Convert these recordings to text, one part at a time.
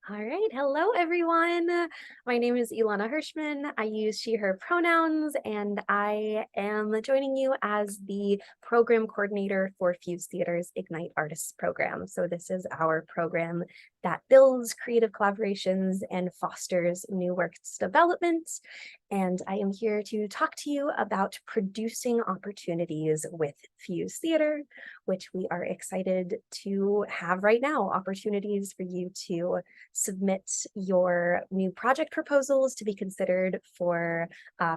All right. Hello, everyone. My name is Ilana Hirschman. I use she, her pronouns, and I am joining you as the program coordinator for Fuse Theater's Ignite Artists program. So, this is our program that builds creative collaborations and fosters new works development. And I am here to talk to you about producing opportunities with Fuse Theater, which we are excited to have right now. Opportunities for you to submit your new project proposals to be considered for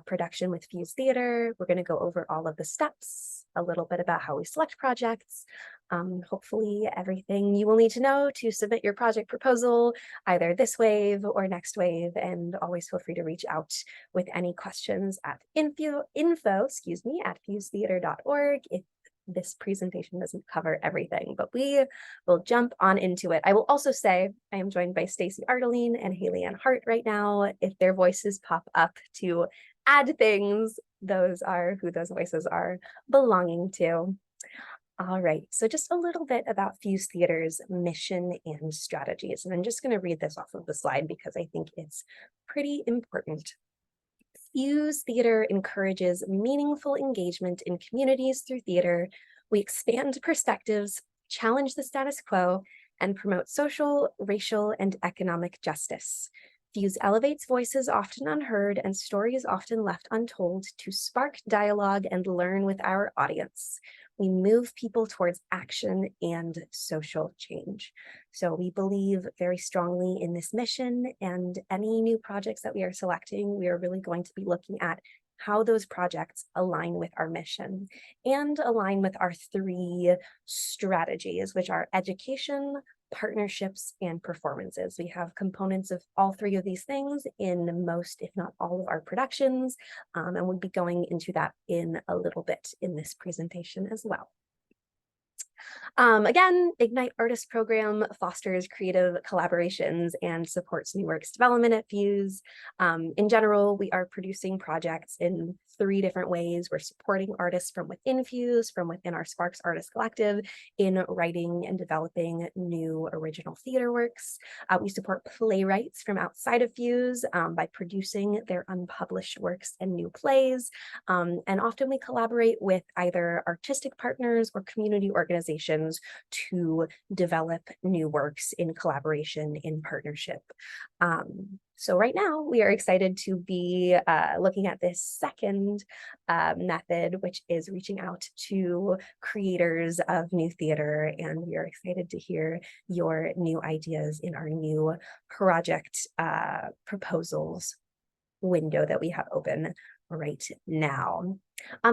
production with Fuse Theater. We're going to go over all of the steps, a little bit about how we select projects, hopefully everything you will need to know to submit your project proposal, either this wave or next wave, and always feel free to reach out with any questions at info at fusetheater.org if this presentation doesn't cover everything, but we will jump on into it. I will also say I am joined by Stacey Ardeline and Haley Ann Hart right now. If their voices pop up to add things, those are who those voices are belonging to. All right, so just a little bit about Fuse Theater's mission and strategies. And I'm just going to read this off of the slide because I think it's pretty important. Fuse Theater encourages meaningful engagement in communities through theater. We expand perspectives, challenge the status quo, and promote social, racial, and economic justice. Fuse elevates voices often unheard and stories often left untold to spark dialogue and learn with our audience. We move people towards action and social change. So we believe very strongly in this mission, and any new projects that we are selecting, we are really going to be looking at how those projects align with our mission and align with our three strategies, which are education, partnerships, and performances. We have components of all three of these things in most, if not all, of our productions, and we'll be going into that in a little bit in this presentation as well. Again, Ignite Artist Program fosters creative collaborations and supports new works development at Fuse. In general, we are producing projects in three different ways. We're supporting artists from within Fuse, from within our Sparks Artist Collective, in writing and developing new original theater works. We support playwrights from outside of Fuse by producing their unpublished works and new plays. And often we collaborate with either artistic partners or community organizations to develop new works in collaboration, in partnership. So right now we are excited to be looking at this second method, which is reaching out to creators of new theater. And we are excited to hear your new ideas in our new project proposals window that we have open right now.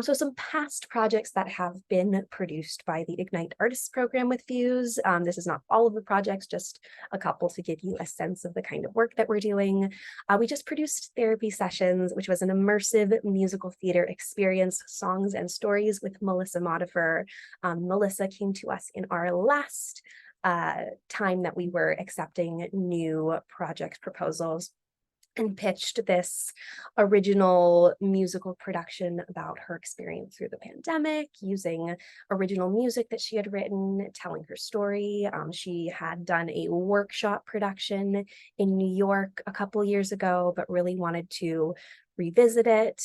So some past projects that have been produced by the Ignite Artists program with Fuse. This is not all of the projects, just a couple to give you a sense of the kind of work that we're doing. We just produced Therapy Sessions, which was an immersive musical theater experience, songs and stories with Melissa Modifer. Melissa came to us in our last time that we were accepting new project proposals and pitched this original musical production about her experience through the pandemic, using original music that she had written, telling her story. She had done a workshop production in New York a couple years ago, but really wanted to revisit it,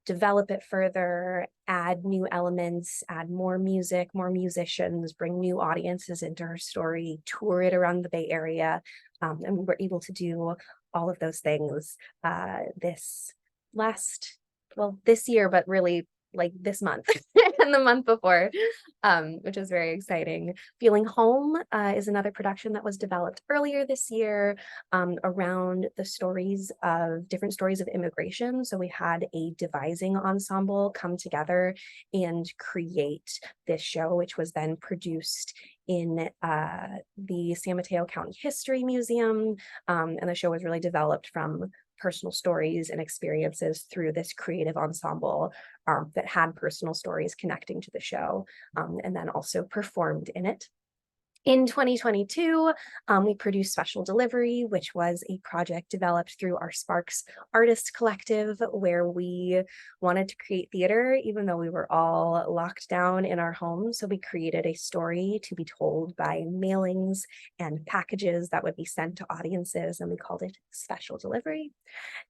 develop it further, add new elements, add more music, more musicians, bring new audiences into her story, tour it around the Bay Area. And we were able to do all of those things this year, but really like this month and the month before, which is very exciting. Feeling Home is another production that was developed earlier this year around the different stories of immigration. So we had a devising ensemble come together and create this show, which was then produced in the San Mateo County History Museum. And the show was really developed from personal stories and experiences through this creative ensemble that had personal stories connecting to the show, and then also performed in it. In 2022, we produced Special Delivery, which was a project developed through our Sparks Artist Collective, where we wanted to create theater, even though we were all locked down in our homes. So we created a story to be told by mailings and packages that would be sent to audiences, and we called it Special Delivery.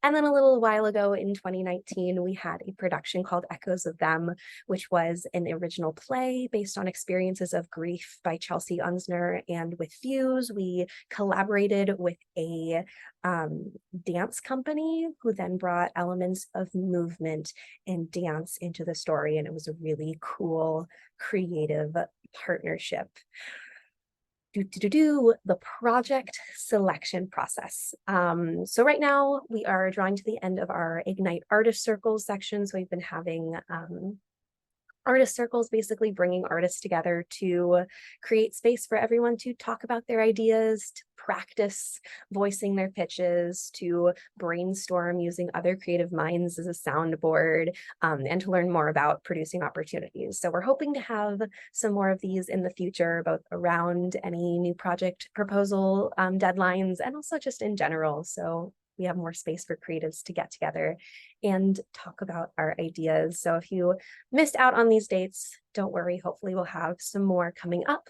And then a little while ago in 2019, we had a production called Echoes of Them, which was an original play based on experiences of grief by Chelsea Unsner. And with Fuse, we collaborated with a dance company who then brought elements of movement and dance into the story. And it was a really cool, creative partnership. The project selection process. So right now we are drawing to the end of our Ignite Artist Circles section. So we've been having artist circles, basically bringing artists together to create space for everyone to talk about their ideas, to practice voicing their pitches, to brainstorm using other creative minds as a soundboard, and to learn more about producing opportunities. So we're hoping to have some more of these in the future, both around any new project proposal deadlines and also just in general. So we have more space for creatives to get together and talk about our ideas. So if you missed out on these dates, don't worry, hopefully we'll have some more coming up.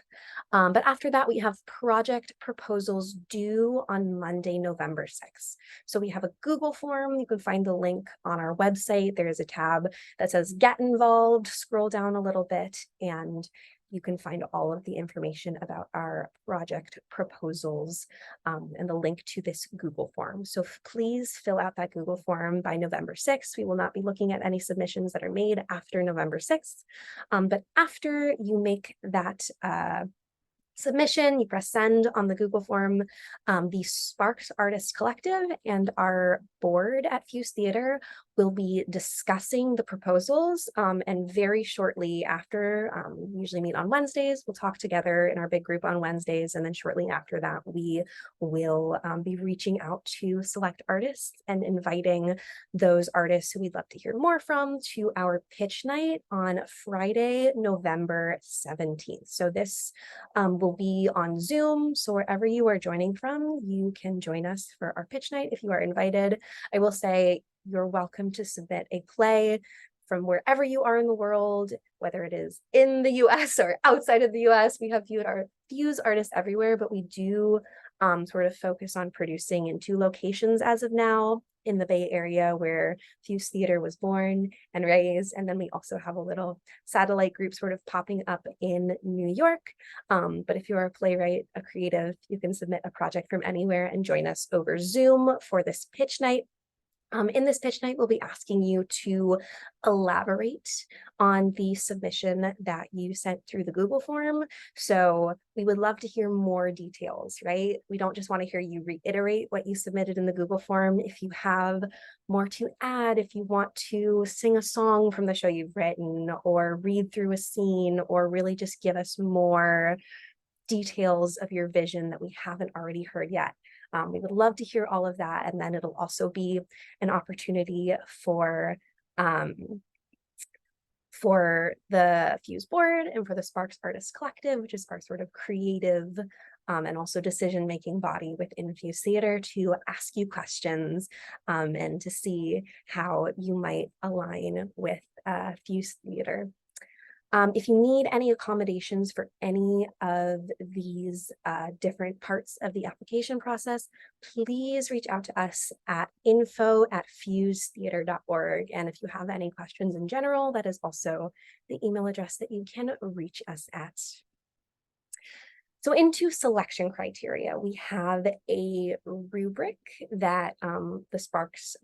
But after that, we have project proposals due on Monday, November 6th. So we have a Google form. You can find the link on our website. There is a tab that says Get Involved. Scroll down a little bit and you can find all of the information about our project proposals and the link to this Google form. So please fill out that Google form by November 6th. We will not be looking at any submissions that are made after November 6th. But after you make that submission, you press send on the Google form. The Sparks Artist Collective and our board at Fuse Theater will be discussing the proposals, and very shortly after, we usually meet on Wednesdays, we'll talk together in our big group on Wednesdays, and then shortly after that, we will be reaching out to select artists and inviting those artists who we'd love to hear more from to our pitch night on Friday, November 17th. So this will be on Zoom, so wherever you are joining from, you can join us for our pitch night if you are invited. I will say you're welcome to submit a play from wherever you are in the world, whether it is in the US or outside of the US. We have Fuse artists everywhere, but we do sort of focus on producing in 2 locations as of now, in the Bay Area where Fuse Theater was born and raised. And then we also have a little satellite group sort of popping up in New York. But if you're a playwright, a creative, you can submit a project from anywhere and join us over Zoom for this pitch night. In this pitch night, we'll be asking you to elaborate on the submission that you sent through the Google form. So we would love to hear more details, right? We don't just want to hear you reiterate what you submitted in the Google form. If you have more to add, if you want to sing a song from the show you've written, or read through a scene, or really just give us more details of your vision that we haven't already heard yet. We would love to hear all of that. And then it'll also be an opportunity for the Fuse board and for the Sparks Artist Collective, which is our sort of creative and also decision-making body within Fuse Theater, to ask you questions and to see how you might align with Fuse Theater. If you need any accommodations for any of these different parts of the application process, please reach out to us at info@fusetheater.org. And if you have any questions in general, that is also the email address that you can reach us at. So into selection criteria, we have a rubric that the Sparks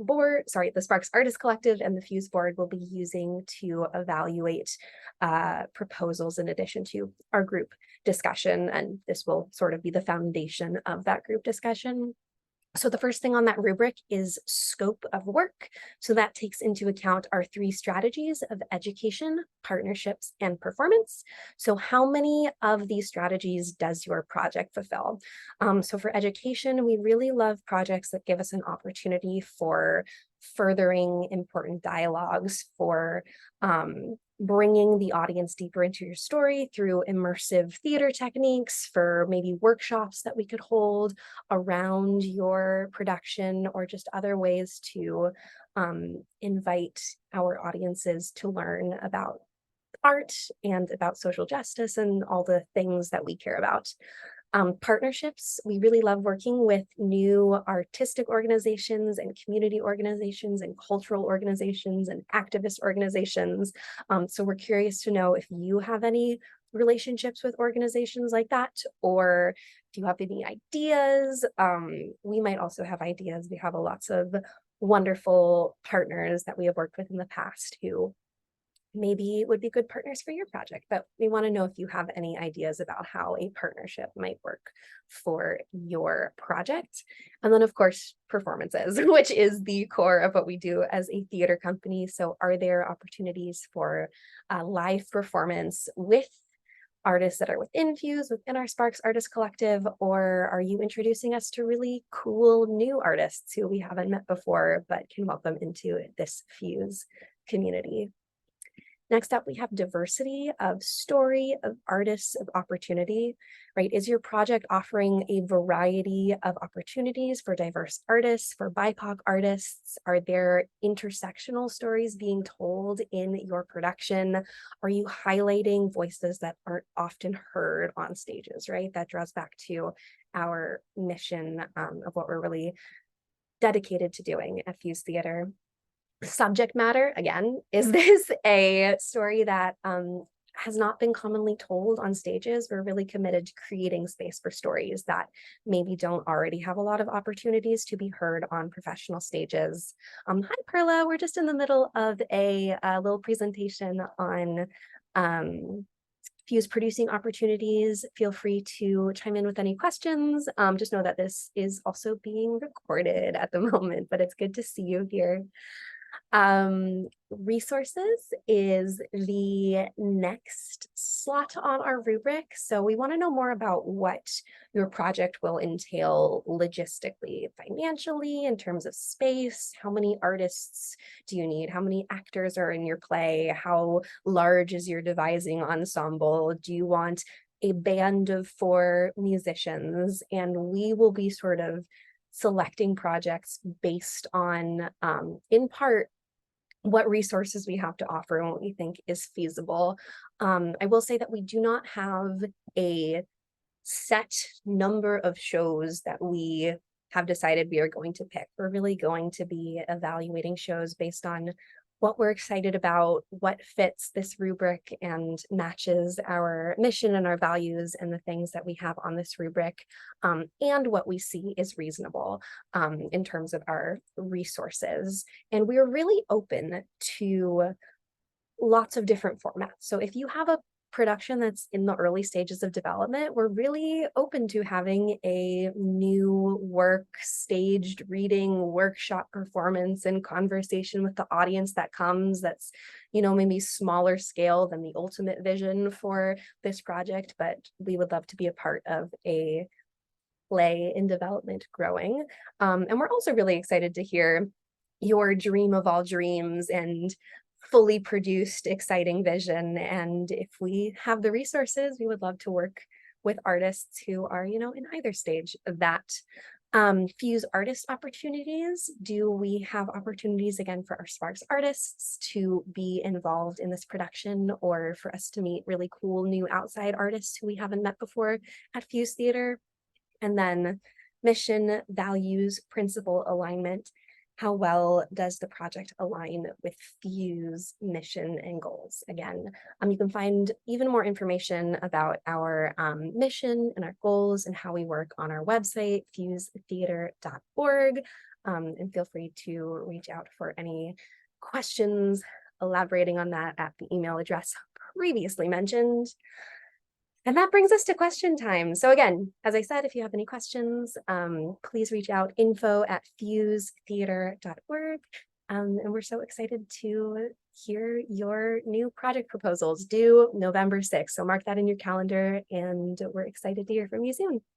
Artist Collective and the Fuse board will be using to evaluate proposals in addition to our group discussion. And this will sort of be the foundation of that group discussion. So the first thing on that rubric is scope of work. So that takes into account our 3 strategies of education, partnerships, and performance. So how many of these strategies does your project fulfill? So for education, we really love projects that give us an opportunity for furthering important dialogues, for bringing the audience deeper into your story through immersive theater techniques, for maybe workshops that we could hold around your production, or just other ways to invite our audiences to learn about art and about social justice and all the things that we care about. Partnerships, we really love working with new artistic organizations and community organizations and cultural organizations and activist organizations. So we're curious to know if you have any relationships with organizations like that, or do you have any ideas? We might also have ideas. We have lots of wonderful partners that we have worked with in the past who maybe would be good partners for your project, but we want to know if you have any ideas about how a partnership might work for your project. And then, of course, performances, which is the core of what we do as a theater company. So are there opportunities for live performance with artists that are within Fuse, within our Sparks Artist Collective, or are you introducing us to really cool new artists who we haven't met before but can welcome into this Fuse community? Next up, we have diversity of story, of artists, of opportunity, right? Is your project offering a variety of opportunities for diverse artists, for BIPOC artists? Are there intersectional stories being told in your production? Are you highlighting voices that aren't often heard on stages, right? That draws back to our mission of what we're really dedicated to doing at Fuse Theater. Subject matter, again, is this a story that has not been commonly told on stages? We're really committed to creating space for stories that maybe don't already have a lot of opportunities to be heard on professional stages. Hi, Perla, we're just in the middle of a little presentation on Fuse producing opportunities. Feel free to chime in with any questions. Just know that this is also being recorded at the moment, but it's good to see you here. Resources is the next slot on our rubric. So we want to know more about what your project will entail logistically, financially, in terms of space. How many artists do you need? How many actors are in your play? How large is your devising ensemble? Do you want a band of 4 musicians? And we will be sort of selecting projects based on, in part, what resources we have to offer and what we think is feasible. I will say that we do not have a set number of shows that we have decided we are going to pick. We're really going to be evaluating shows based on what we're excited about, what fits this rubric and matches our mission and our values and the things that we have on this rubric, and what we see is reasonable in terms of our resources. And we're really open to lots of different formats. So if you have a production that's in the early stages of development, we're really open to having a new work, staged reading, workshop performance, and conversation with the audience that comes that's, maybe smaller scale than the ultimate vision for this project, but we would love to be a part of a play in development growing. And we're also really excited to hear your dream of all dreams and fully produced, exciting vision. And if we have the resources, we would love to work with artists who are, in either stage of that. Fuse artist opportunities. Do we have opportunities, again, for our Sparks artists to be involved in this production, or for us to meet really cool new outside artists who we haven't met before at Fuse Theater? And then mission, values, principle alignment. How well does the project align with Fuse mission and goals? Again, you can find even more information about our mission and our goals and how we work on our website, fusetheater.org. And feel free to reach out for any questions elaborating on that at the email address previously mentioned. And that brings us to question time. So again, as I said, if you have any questions, please reach out, info@fusetheater.org. And we're so excited to hear your new project proposals due November 6th. So mark that in your calendar, and we're excited to hear from you soon.